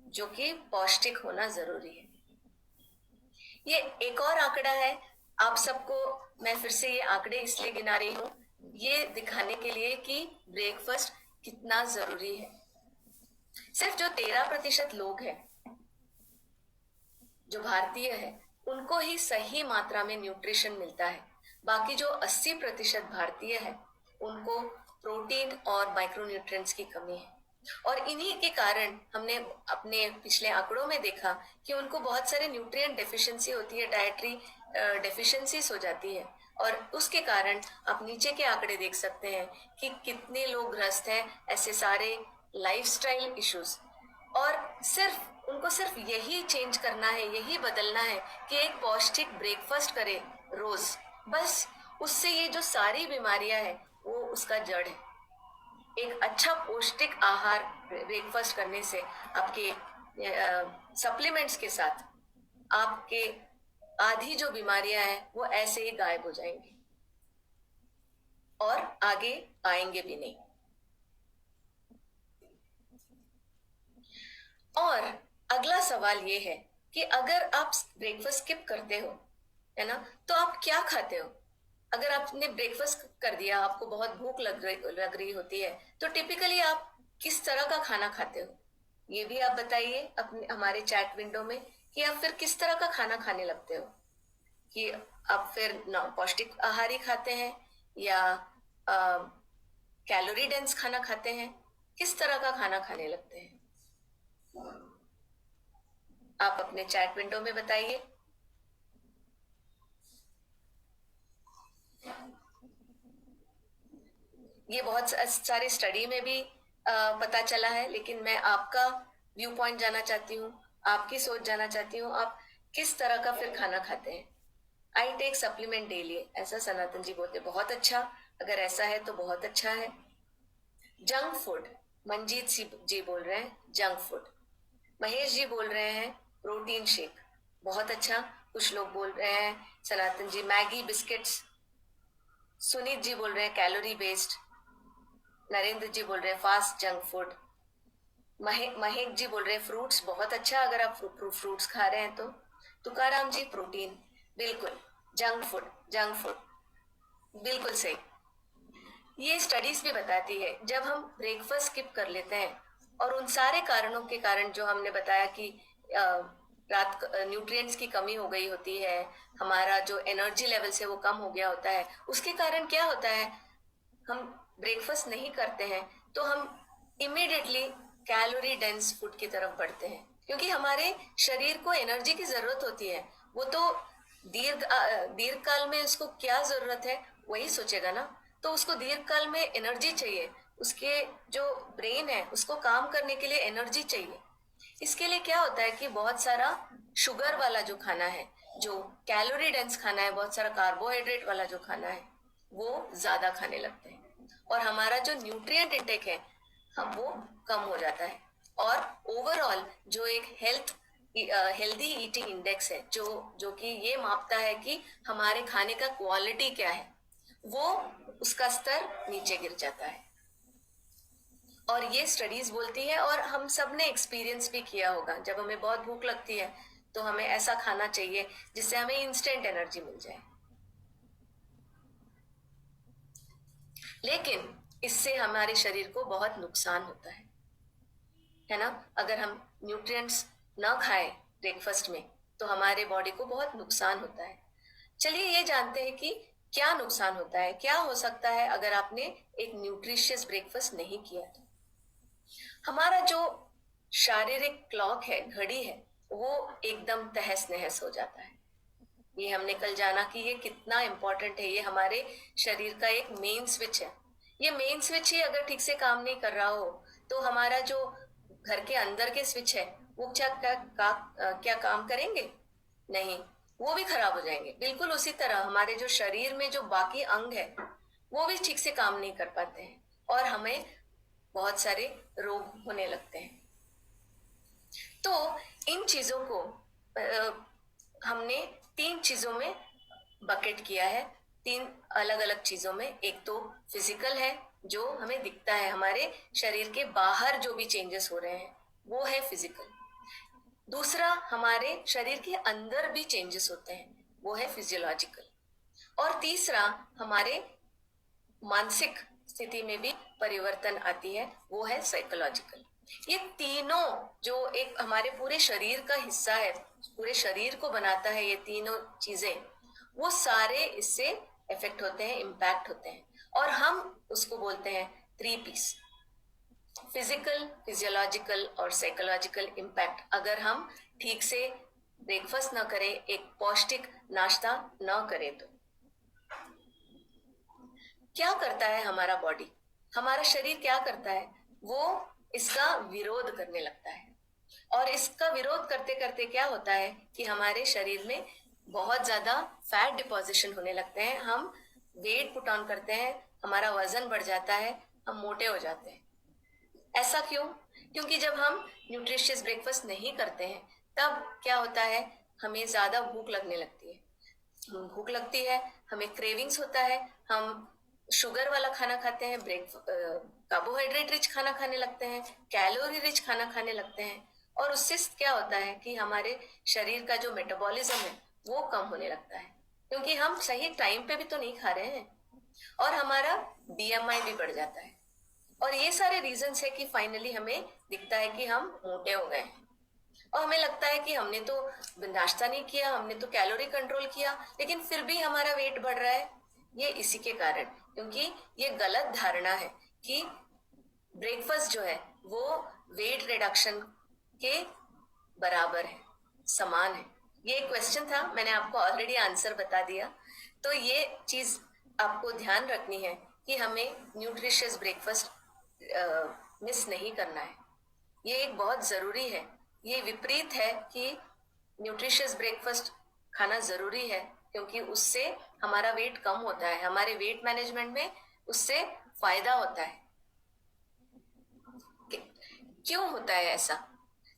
जो कि पौष्टिक होना जरूरी है। ये एक और आंकड़ा है, आप सबको मैं फिर से ये आंकड़े इसलिए गिना रही हूँ, ये दिखाने के लिए कि ब्रेकफास्ट कितना जरूरी है। सिर्फ जो 13% लोग हैं जो भारतीय है उनको ही सही मात्रा में न्यूट्रिशन मिलता है। बाकी जो 80% भारतीय है उनको प्रोटीन और माइक्रोन्यूट्रिएंट्स की कमी है। और इन्हीं के कारण हमने अपने पिछले आंकड़ों में देखा कि उनको बहुत सारे न्यूट्रिएंट डेफिशिएंसी होती है, डाइटरी डेफिशिएंसीज हो जाती है। और उसके कारण आप नीचे के आंकड़े देख सकते हैं कि कितने लोग ग्रस्त हैं ऐसे सारे लाइफस्टाइल इश्यूज। और सिर्फ उनको सिर्फ यही चेंज करना है, यही बदलना है कि एक पौष्टिक ब्रेकफास्ट करे रोज, बस उससे ये जो सारी बीमारियां हैं वो उसका जड़ है। एक अच्छा पौष्टिक आहार ब्रेकफास्ट करने से आपके सप्लीमेंट्स के साथ आपके आधी जो बीमारियां हैं वो ऐसे ही गायब हो जाएंगी और आगे आएंगे भी नहीं। और अगला सवाल ये है कि अगर आप ब्रेकफास्ट स्किप करते हो, है ना, तो आप क्या खाते हो? अगर आपने ब्रेकफास्ट कर दिया, आपको बहुत भूख लग रही होती है, तो टिपिकली आप किस तरह का खाना खाते हो? ये भी आप बताइए अपने हमारे चैट विंडो में कि आप फिर किस तरह का खाना खाने लगते हो। कि आप फिर पौष्टिक आहार ही खाते हैं या कैलोरी डेंस खाना खाते हैं? किस तरह का खाना खाने लगते हैं? आप अपने चैट विंडो में बताइए। ये बहुत सारे स्टडी में भी पता चला है, लेकिन मैं आपका व्यू पॉइंट जानना चाहती हूँ, आपकी सोच जानना चाहती हूँ, आप किस तरह का फिर खाना खाते हैं? आई टेक सप्लीमेंट डेली, ऐसा सनातन जी बोलते, बहुत अच्छा। अगर ऐसा है तो बहुत अच्छा है। जंक फूड, मंजीत जी बोल रहे हैं जंक फूड। महेश जी बोल रहे हैं प्रोटीन शेक, बहुत अच्छा। कुछ लोग बोल रहे हैं सनातन जी मैगी बिस्किट्स। सुनीत जी बोल रहे हैं कैलोरी बेस्ड। नरेंद्र जी बोल रहे हैं फास्ट जंक फूड। महेक जी बोल रहे हैं फ्रूट्स, बहुत अच्छा अगर आप फ्रूट्स खा रहे हैं तो। तुकाराम जी प्रोटीन, बिल्कुल। जंक फूड, जंक फूड, बिल्कुल सही। ये स्टडीज भी बताती है जब हम ब्रेकफास्ट स्किप कर लेते हैं और उन सारे कारणों के कारण जो हमने बताया कि रात न्यूट्रिएंट्स की कमी हो गई होती है, हमारा जो एनर्जी लेवल से वो कम हो गया होता है, उसके कारण क्या होता है, हम ब्रेकफास्ट नहीं करते हैं तो हम इमिडिएटली कैलोरी डेंस फूड की तरफ बढ़ते हैं, क्योंकि हमारे शरीर को एनर्जी की जरूरत होती है। वो तो दीर्घ काल में उसको क्या जरूरत है वही सोचेगा ना, तो उसको दीर्घ काल में एनर्जी चाहिए, उसके जो ब्रेन है उसको काम करने के लिए एनर्जी चाहिए। इसके लिए क्या होता है कि बहुत सारा शुगर वाला जो खाना है, जो कैलोरी डेंस खाना है, बहुत सारा कार्बोहाइड्रेट वाला जो खाना है वो ज्यादा खाने लगते हैं और हमारा जो न्यूट्रिएंट इंटेक है हम वो कम हो जाता है। और ओवरऑल जो एक हेल्दी ईटिंग इंडेक्स है जो कि ये मापता है कि हमारे खाने का क्वालिटी क्या है, वो उसका स्तर नीचे गिर जाता है। और ये स्टडीज बोलती है और हम सब ने एक्सपीरियंस भी किया होगा, जब हमें बहुत भूख लगती है तो हमें ऐसा खाना चाहिए जिससे हमें इंस्टेंट एनर्जी मिल जाए। लेकिन इससे हमारे शरीर को बहुत नुकसान होता है ना। अगर हम न्यूट्रिएंट्स ना खाएं ब्रेकफास्ट में तो हमारे बॉडी को बहुत नुकसान होता है। चलिए ये जानते हैं कि क्या नुकसान होता है, क्या हो सकता है अगर आपने एक न्यूट्रिशियस ब्रेकफास्ट नहीं किया तो। हमारा जो शारीरिक क्लॉक है, घड़ी है, वो एकदम तहस नहस हो जाता है। ये हमने कल जाना कि ये कितना इंपॉर्टेंट है। ये हमारे शरीर का एक मेन स्विच है। ये मेन स्विच ही अगर ठीक से काम नहीं कर रहा हो तो हमारा जो घर के अंदर के स्विच है वो क्या काम करेंगे? नहीं, वो भी खराब हो जाएंगे। बिल्कुल उसी तरह हमारे जो शरीर में जो बाकी अंग है वो भी ठीक से काम नहीं कर पाते हैं और हमें बहुत सारे रोग होने लगते हैं। तो इन चीजों को हमने 3 चीजों में बकेट किया है, 3 अलग अलग चीजों में। एक तो फिजिकल है, जो हमें दिखता है, हमारे शरीर के बाहर जो भी चेंजेस हो रहे हैं वो है फिजिकल। दूसरा, हमारे शरीर के अंदर भी चेंजेस होते हैं, वो है फिजियोलॉजिकल। और तीसरा, हमारे मानसिक स्थिति में भी परिवर्तन आती है, वो है साइकोलॉजिकल। ये तीनों जो एक हमारे पूरे शरीर का हिस्सा है, पूरे शरीर को बनाता है, ये तीनों चीजें वो सारे इससे इफेक्ट होते हैं, इम्पैक्ट होते हैं। और हम उसको बोलते हैं 3 P's, फिजिकल, फिजियोलॉजिकल और साइकोलॉजिकल इम्पैक्ट। अगर हम ठीक से ब्रेकफास्ट ना करें, एक पौष्टिक नाश्ता ना करें, तो क्या करता है हमारा बॉडी, हमारा शरीर क्या करता है, वो इसका विरोध करने लगता है। और इसका विरोध करते करते क्या होता है कि हमारे शरीर में बहुत ज्यादा फैट डिपोजिशन होने लगते हैं, हम वेट पुट ऑन करते हैं, हमारा वजन बढ़ जाता है, हम मोटे हो जाते हैं। ऐसा क्यों? क्योंकि जब हम न्यूट्रिशियस ब्रेकफास्ट नहीं करते हैं तब क्या होता है, हमें ज्यादा भूख लगने लगती है। भूख लगती है, हमें क्रेविंग्स होता है, हम शुगर वाला खाना खाते हैं, कार्बोहाइड्रेट रिच खाना खाने लगते हैं, कैलोरी रिच खाना खाने लगते हैं। और उससे क्या होता है कि हमारे शरीर का जो मेटाबॉलिज्म है वो कम होने लगता है, क्योंकि हम सही टाइम पे भी तो नहीं खा रहे हैं। और हमारा बीएमआई भी बढ़ जाता है। और ये सारे रीजंस है कि फाइनली हमें दिखता है कि हम मोटे हो गए हैं। और हमें लगता है कि हमने तो नाश्ता नहीं किया, हमने तो कैलोरी कंट्रोल किया, लेकिन फिर भी हमारा वेट बढ़ रहा है। ये इसी के कारण, क्योंकि ये गलत धारणा है कि ब्रेकफास्ट जो है वो वेट रिडक्शन के बराबर है, समान है। ये क्वेश्चन था, मैंने आपको ऑलरेडी आंसर बता दिया। तो ये चीज आपको ध्यान रखनी है कि हमें न्यूट्रिशियस ब्रेकफास्ट मिस नहीं करना है, ये एक बहुत जरूरी है। ये विपरीत है कि न्यूट्रिशियस ब्रेकफास्ट खाना जरूरी है, क्योंकि उससे हमारा वेट कम होता है, हमारे वेट मैनेजमेंट में उससे फायदा होता है। क्यों होता है ऐसा?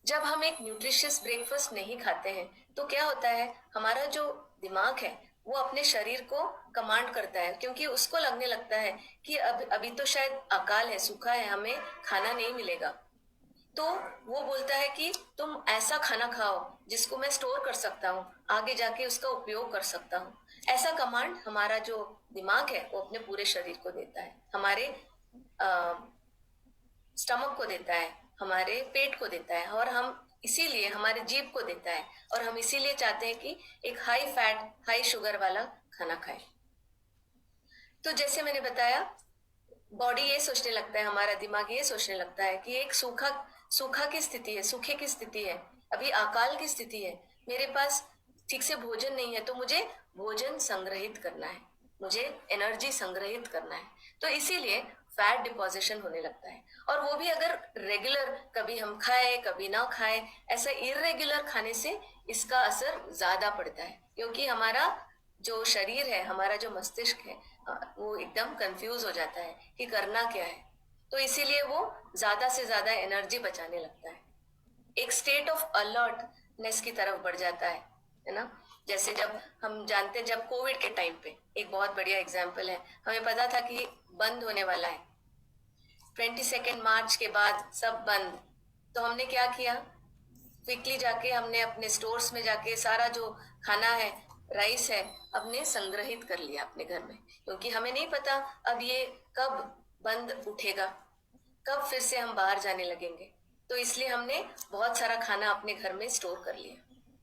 जब हम एक न्यूट्रिशियस ब्रेकफास्ट नहीं खाते हैं तो क्या होता है, हमारा जो दिमाग है वो अपने शरीर को कमांड करता है, क्योंकि उसको लगने लगता है कि अब अभी तो शायद अकाल है, सूखा है, हमें खाना नहीं मिलेगा। तो वो बोलता है कि तुम ऐसा खाना खाओ जिसको मैं स्टोर कर सकता हूँ, आगे जाके उसका उपयोग कर सकता हूँ। ऐसा कमांड हमारा जो दिमाग है वो अपने पूरे शरीर को देता है, हमारे स्टमक को देता है, हमारे पेट को देता है, और हम इसीलिए हमारे जीभ को देता है। और हम इसीलिए चाहते हैं कि एक हाई फैट हाई शुगर वाला खाना खाएं। तो जैसे मैंने बताया, बॉडी ये सोचने लगता है, हमारा दिमाग ये सोचने लगता है कि एक सूखा सूखा की स्थिति है, सूखे की स्थिति है, अभी अकाल की स्थिति है, मेरे पास ठीक से भोजन नहीं है, तो मुझे भोजन संग्रहित करना है, मुझे एनर्जी संग्रहित करना है। तो इसीलिए फैट डिपोजिशन होने लगता है। और वो भी अगर रेगुलर, कभी हम खाए कभी ना खाए, ऐसा इरेगुलर खाने से इसका असर ज्यादा पड़ता है, क्योंकि हमारा जो शरीर है, हमारा जो मस्तिष्क है, वो एकदम कंफ्यूज हो जाता है कि करना क्या है। तो इसीलिए वो ज्यादा से ज्यादा एनर्जी बचाने लगता है, एक स्टेट ऑफ अलर्टनेस की तरफ बढ़ जाता है ना। जैसे जब हम जानते हैं, जब कोविड के टाइम पे एक बहुत बढ़िया एग्जाम्पल है, हमें पता था कि बंद होने वाला है, 22 मार्च के बाद सब बंद। तो हमने क्या किया, क्विकली जाके हमने अपने स्टोर्स में जाके सारा जो खाना है, राइस है, अपने संग्रहित कर लिया अपने घर में, क्योंकि हमें नहीं पता अब ये कब बंद उठेगा, कब फिर से हम बाहर जाने लगेंगे। तो इसलिए हमने बहुत सारा खाना अपने घर में स्टोर कर लिया,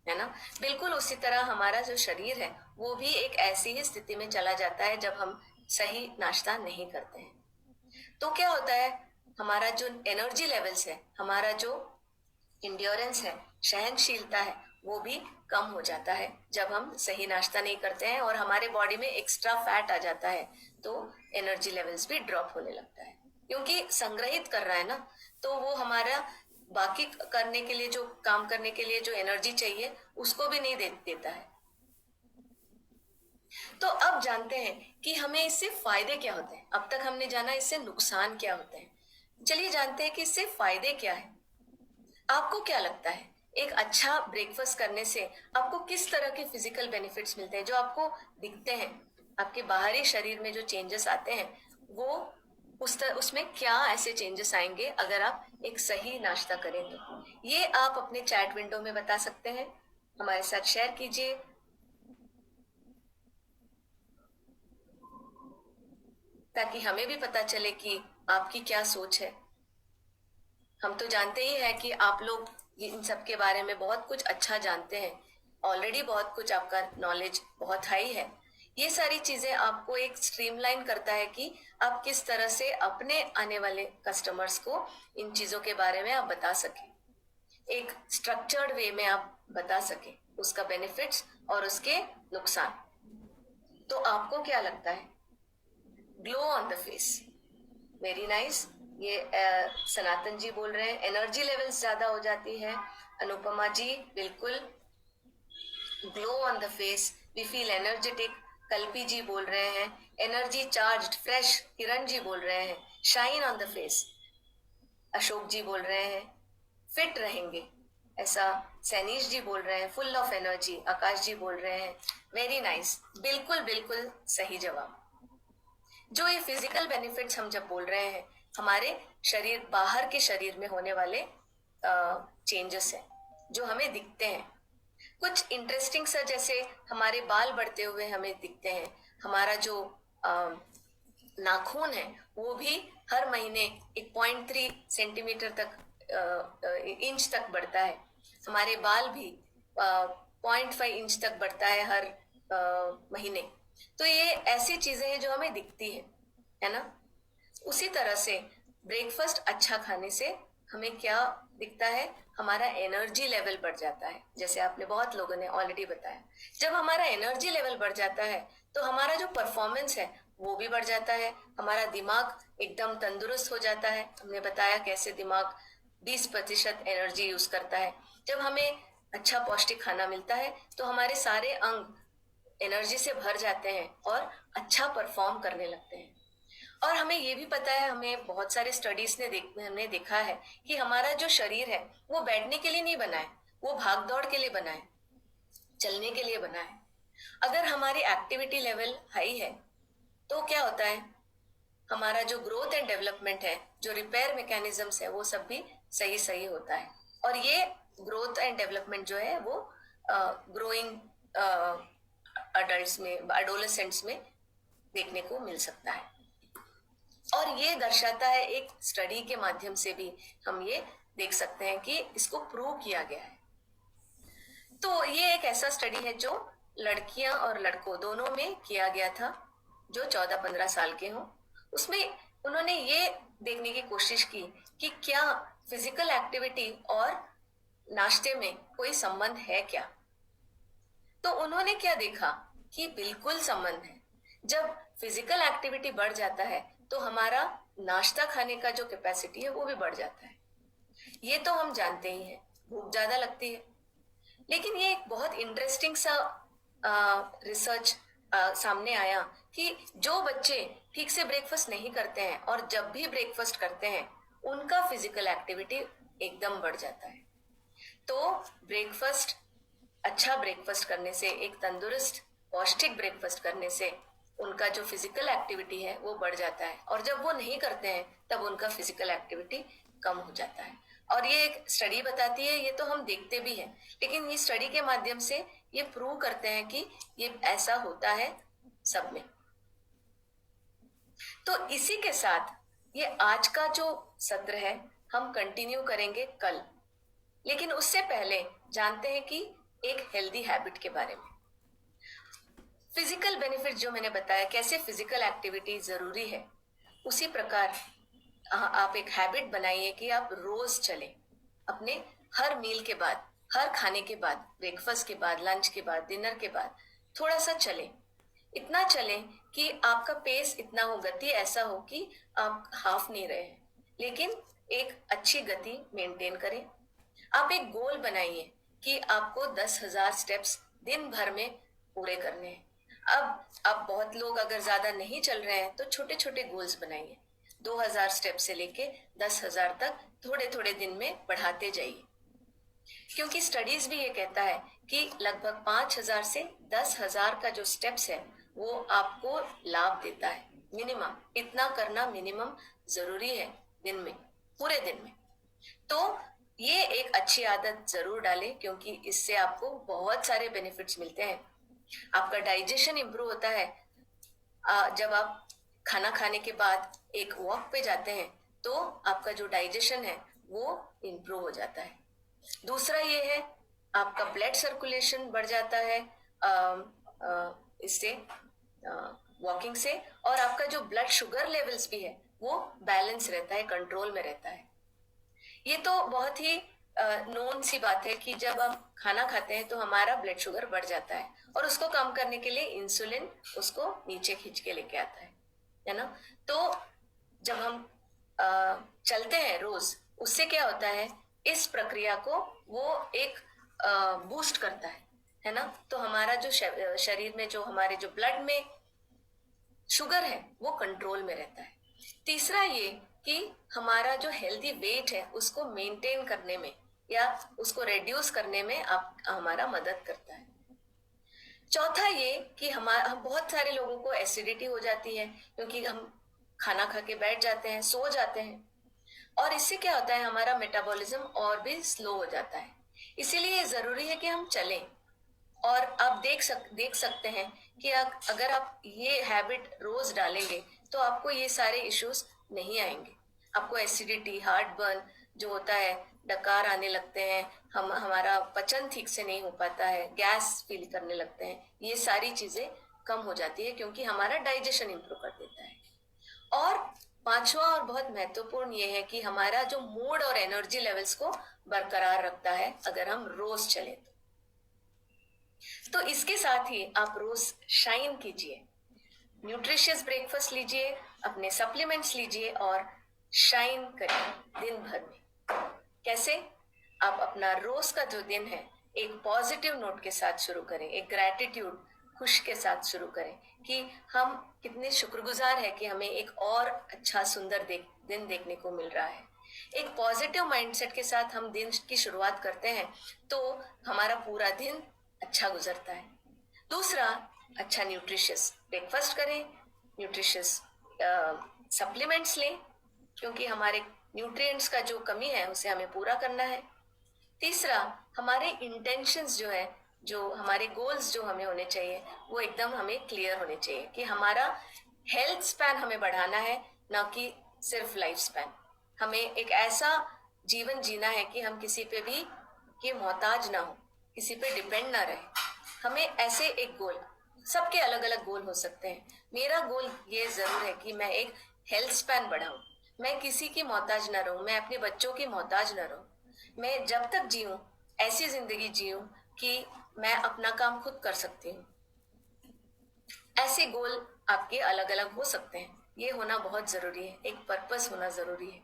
है ना। बिल्कुल उसी तरह हमारा जो शरीर है वो भी एक ऐसी ही स्थिति में चला जाता है जब हम सही नाश्ता नहीं करते हैं। तो क्या होता है, हमारा जो एनर्जी लेवल्स है, हमारा जो इंड्योरेंस है, सहनशीलता है, वो भी कम हो जाता है जब हम सही नाश्ता नहीं करते हैं, और हमारे बॉडी में एक्स्ट्रा फैट आ जाता है, तो एनर्जी लेवल्स भी ड्रॉप होने लगता है, क्योंकि संग्रहित कर रहा है ना। तो वो हमारा बाकी करने के लिए, जो काम करने के लिए जो एनर्जी चाहिए, उसको भी नहीं देता है। तो अब जानते हैं कि हमें इससे फायदे क्या होते हैं। अब तक हमने जाना इससे नुकसान क्या होते हैं, चलिए जानते हैं कि इससे फायदे क्या है। आपको क्या लगता है, एक अच्छा ब्रेकफास्ट करने से आपको किस तरह के फिजिकल बेनिफिट्स मिलते हैं, जो आपको दिखते हैं, आपके बाहरी शरीर में जो चेंजेस आते हैं, वो उसमें क्या ऐसे चेंजेस आएंगे अगर आप एक सही नाश्ता करें? तो ये आप अपने चैट विंडो में बता सकते हैं, हमारे साथ शेयर कीजिए, ताकि हमें भी पता चले कि आपकी क्या सोच है। हम तो जानते ही हैं कि आप लोग इन सब के बारे में बहुत कुछ अच्छा जानते हैं, ऑलरेडी बहुत कुछ आपका नॉलेज बहुत हाई है। ये सारी चीजें आपको एक स्ट्रीमलाइन करता है कि आप किस तरह से अपने आने वाले कस्टमर्स को इन चीजों के बारे में आप बता सकें, एक स्ट्रक्चर्ड वे में आप बता सकें उसका बेनिफिट्स और उसके नुकसान। तो आपको क्या लगता है? Glow on the face, very nice. ये सनातन जी बोल रहे हैं एनर्जी लेवल्स ज्यादा हो जाती है। अनुपमा जी बिल्कुल, glow on the face, we feel energetic. Kalpi ji बोल रहे हैं energy charged fresh. Kiran ji बोल रहे हैं shine on the face. Ashok ji बोल रहे हैं फिट रहेंगे, ऐसा। सैनिश जी बोल रहे हैं फुल ऑफ एनर्जी। आकाश जी बोल रहे हैं वेरी नाइस, बिल्कुल बिल्कुल सही जवाब। जो ये फिजिकल बेनिफिट्स हम जब बोल रहे हैं, हमारे शरीर, बाहर के शरीर में होने वाले चेंजेस हैं जो हमें दिखते हैं। कुछ इंटरेस्टिंग सा, जैसे हमारे बाल बढ़ते हुए हमें दिखते हैं, हमारा जो नाखून है वो भी हर महीने 1.3 सेंटीमीटर तक, इंच तक बढ़ता है। हमारे बाल भी 0.5 इंच तक बढ़ता है हर महीने। तो ये ऐसी चीजें हैं जो हमें दिखती है ना। उसी तरह से ब्रेकफास्ट अच्छा खाने से हमें क्या दिखता है? हमारा एनर्जी लेवल बढ़ जाता है, जैसे आपने बहुत लोगों ने ऑलरेडी बताया। जब हमारा एनर्जी लेवल बढ़ जाता है तो हमारा जो परफॉर्मेंस है वो भी बढ़ जाता है। हमारा दिमाग एकदम तंदुरुस्त हो जाता है। हमने बताया कैसे दिमाग 20% एनर्जी यूज करता है। जब हमें अच्छा पौष्टिक खाना मिलता है तो हमारे सारे अंग एनर्जी से भर जाते हैं और अच्छा परफॉर्म करने लगते हैं। और हमें ये भी पता है, हमें बहुत सारे स्टडीज ने हमने देखा है कि हमारा जो शरीर है वो बैठने के लिए नहीं बना है, वो भाग दौड़ के लिए बना है, चलने के लिए बना है। अगर हमारी एक्टिविटी लेवल हाई है तो क्या होता है? हमारा जो ग्रोथ एंड डेवलपमेंट है, जो रिपेयर मैकेनिज्म्स है, वो सब भी सही सही होता है। और ये ग्रोथ एंड डेवलपमेंट जो है वो ग्रोइंग अडल्ट्स में, एडोलेसेंट्स में देखने को मिल सकता है। और ये दर्शाता है, एक स्टडी के माध्यम से भी हम ये देख सकते हैं कि इसको प्रूव किया गया है। तो ये एक ऐसा स्टडी है जो लड़कियां और लड़कों दोनों में किया गया था, जो 14-15 साल के हों। उसमें उन्होंने ये देखने की कोशिश की कि क्या फिजिकल एक्टिविटी और नाश्ते में कोई संबंध है क्या। तो उन्होंने क्या देखा कि बिल्कुल संबंध है। जब फिजिकल एक्टिविटी बढ़ जाता है तो हमारा नाश्ता खाने का जो कैपेसिटी है वो भी बढ़ जाता है। ये तो हम जानते ही हैं, भूख ज्यादा लगती है। लेकिन ये एक बहुत इंटरेस्टिंग सा रिसर्च सामने आया कि जो बच्चे ठीक से ब्रेकफास्ट नहीं करते हैं और जब भी ब्रेकफास्ट करते हैं उनका फिजिकल एक्टिविटी एकदम बढ़ जाता है। तो ब्रेकफास्ट, अच्छा ब्रेकफास्ट करने से, एक तंदुरुस्त पौष्टिक ब्रेकफास्ट करने से उनका जो फिजिकल एक्टिविटी है वो बढ़ जाता है, और जब वो नहीं करते हैं तब उनका फिजिकल एक्टिविटी कम हो जाता है। और ये एक स्टडी बताती है, ये तो हम देखते भी हैं, लेकिन ये स्टडी के माध्यम से ये प्रूव करते हैं कि ये ऐसा होता है सब में। तो इसी के साथ ये आज का जो सत्र है हम कंटिन्यू करेंगे कल, लेकिन उससे पहले जानते हैं कि एक हेल्दी हैबिट के बारे में। फिजिकल बेनिफिट जो मैंने बताया, कैसे फिजिकल एक्टिविटी जरूरी है, उसी प्रकार आप एक हैबिट बनाइए कि आप रोज चलें। अपने हर मील के बाद, हर खाने के बाद, ब्रेकफास्ट के बाद, लंच के बाद, डिनर के बाद थोड़ा सा चलें। इतना चलें कि आपका पेस इतना हो, गति ऐसा हो कि आप हाफ नहीं रहे, लेकिन एक अच्छी गति मेंटेन करें। आप एक गोल बनाइए कि आपको 10,000 स्टेप्स दिन भर में पूरे करने हैं। अब बहुत लोग अगर ज्यादा नहीं चल रहे हैं तो छोटे छोटे गोल्स बनाइए। 2,000 स्टेप से लेके 10,000 तक थोड़े थोड़े दिन में बढ़ाते जाइए, क्योंकि स्टडीज भी ये कहता है कि लगभग 5,000 से 10,000 का जो स्टेप्स है वो आपको लाभ देता है। मिनिमम इतना करना मिनिमम जरूरी है दिन में, पूरे दिन में। तो ये एक अच्छी आदत जरूर डालें, क्योंकि इससे आपको बहुत सारे बेनिफिट्स मिलते हैं। आपका डाइजेशन इंप्रूव होता है। जब आप खाना खाने के बाद एक वॉक पे जाते हैं तो आपका जो डाइजेशन है वो इम्प्रूव हो जाता है। दूसरा ये है, आपका ब्लड सर्कुलेशन बढ़ जाता है इससे, वॉकिंग से, और आपका जो ब्लड शुगर लेवल्स भी है वो बैलेंस रहता है, कंट्रोल में रहता है। ये तो बहुत ही नोन सी बात है कि जब हम खाना खाते हैं तो हमारा ब्लड शुगर बढ़ जाता है, और उसको कम करने के लिए इंसुलिन उसको नीचे खींच के लेके आता है ना। तो जब हम चलते हैं रोज, उससे क्या होता है, इस प्रक्रिया को वो एक बूस्ट करता है ना। तो हमारा जो शरीर में जो हमारे जो ब्लड में शुगर है वो कंट्रोल में रहता है। तीसरा ये कि हमारा जो हेल्दी वेट है उसको मेंटेन करने में या उसको रिड्यूस करने में आप हमारा मदद करता है। चौथा ये कि हम बहुत सारे लोगों को एसिडिटी हो जाती है क्योंकि हम खाना खा के बैठ जाते हैं, सो जाते हैं, और इससे क्या होता है, हमारा मेटाबॉलिज्म और भी स्लो हो जाता है। इसीलिए जरूरी है कि हम चलें। और आप देख सकते हैं कि अगर आप ये हैबिट रोज डालेंगे तो आपको ये सारे इश्यूज नहीं आएंगे। आपको एसिडिटी, हार्ट बर्न जो होता है, डकार आने लगते हैं, हमारा पचन ठीक से नहीं हो पाता है, गैस फील करने लगते हैं, ये सारी चीजें कम हो जाती है क्योंकि हमारा डाइजेशन इंप्रूव कर देता है। और पांचवा और बहुत महत्वपूर्ण ये है कि हमारा जो मूड और एनर्जी लेवल्स को बरकरार रखता है अगर हम रोज चलें तो इसके साथ ही आप रोज शाइन कीजिए, न्यूट्रिशियस ब्रेकफास्ट लीजिए, अपने सप्लीमेंट्स लीजिए और शाइन करिए दिन भर में। कैसे? आप अपना रोज का जो दिन है एक पॉजिटिव नोट के साथ शुरू करें, एक ग्रैटिट्यूड, खुश के साथ शुरू करें कि हम कितने शुक्रगुजार है कि हमें एक और अच्छा सुंदर दिन देखने को मिल रहा है। एक पॉजिटिव माइंडसेट के साथ हम दिन की शुरुआत करते हैं तो हमारा पूरा दिन अच्छा गुजरता है। दूसरा, अच्छा न्यूट्रिशियस ब्रेकफास्ट करें, न्यूट्रिशियस सप्लीमेंट्स लें क्योंकि हमारे न्यूट्रिएंट्स का जो कमी है उसे हमें पूरा करना है। तीसरा, हमारे इंटेंशंस जो है, जो हमारे गोल्स जो हमें होने चाहिए वो एकदम हमें क्लियर होने चाहिए कि हमारा हेल्थ स्पैन हमें बढ़ाना है, ना कि सिर्फ लाइफ स्पैन। हमें एक ऐसा जीवन जीना है कि हम किसी पे भी के मोहताज ना हो, किसी पे डिपेंड ना रहे। हमें ऐसे एक गोल, सबके अलग अलग गोल हो सकते हैं, मेरा गोल ये जरूर है कि मैं एक हेल्थ स्पैन बढ़ाऊं, मैं किसी की मोहताज ना रहूं, मैं अपने बच्चों की मोहताज ना रहूं, मैं जब तक जीऊं ऐसी जिंदगी जीऊं कि मैं अपना काम खुद कर सकती हूँ। ऐसे गोल आपके अलग अलग हो सकते हैं, ये होना बहुत जरूरी है, एक पर्पस होना जरूरी है।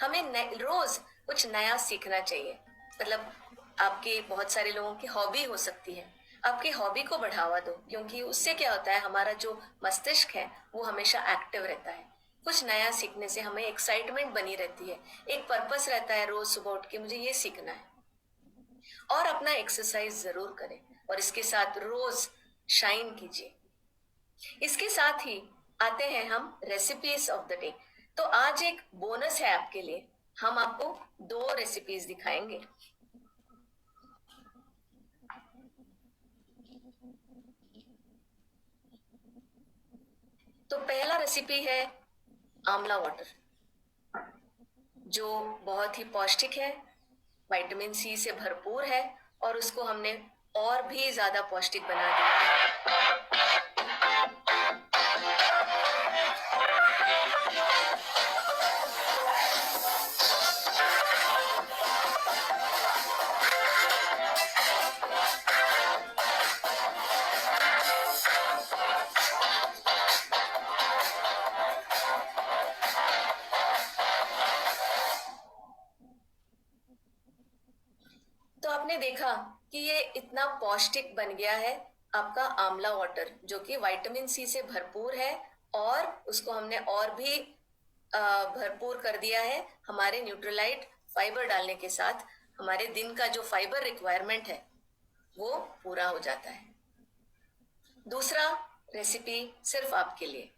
हमें रोज कुछ नया सीखना चाहिए। मतलब आपके बहुत सारे लोगों की हॉबी हो सकती है, आपकी हॉबी को बढ़ावा दो क्योंकि उससे क्या होता है, हमारा जो मस्तिष्क है वो हमेशा एक्टिव रहता है। कुछ नया सीखने से हमें एक्साइटमेंट बनी रहती है, एक पर्पस रहता है रोज सुबह उठ के मुझे ये सीखना है। और अपना एक्सरसाइज जरूर करें और इसके साथ रोज शाइन कीजिए। इसके साथ ही आते हैं हम रेसिपीज ऑफ द डे। तो आज एक बोनस है आपके लिए, हम आपको 2 रेसिपीज दिखाएंगे। तो पहला रेसिपी है आंवला वाटर, जो बहुत ही पौष्टिक है, विटामिन सी से भरपूर है और उसको हमने और भी ज्यादा पौष्टिक बना दिया है। तो आपने देखा कि ये इतना पौष्टिक बन गया है आपका आंवला वाटर, जो कि विटामिन सी से भरपूर है, और उसको हमने और भी भरपूर कर दिया है हमारे न्यूट्रोलाइट फाइबर डालने के साथ। हमारे दिन का जो फाइबर रिक्वायरमेंट है वो पूरा हो जाता है। दूसरा रेसिपी सिर्फ आपके लिए,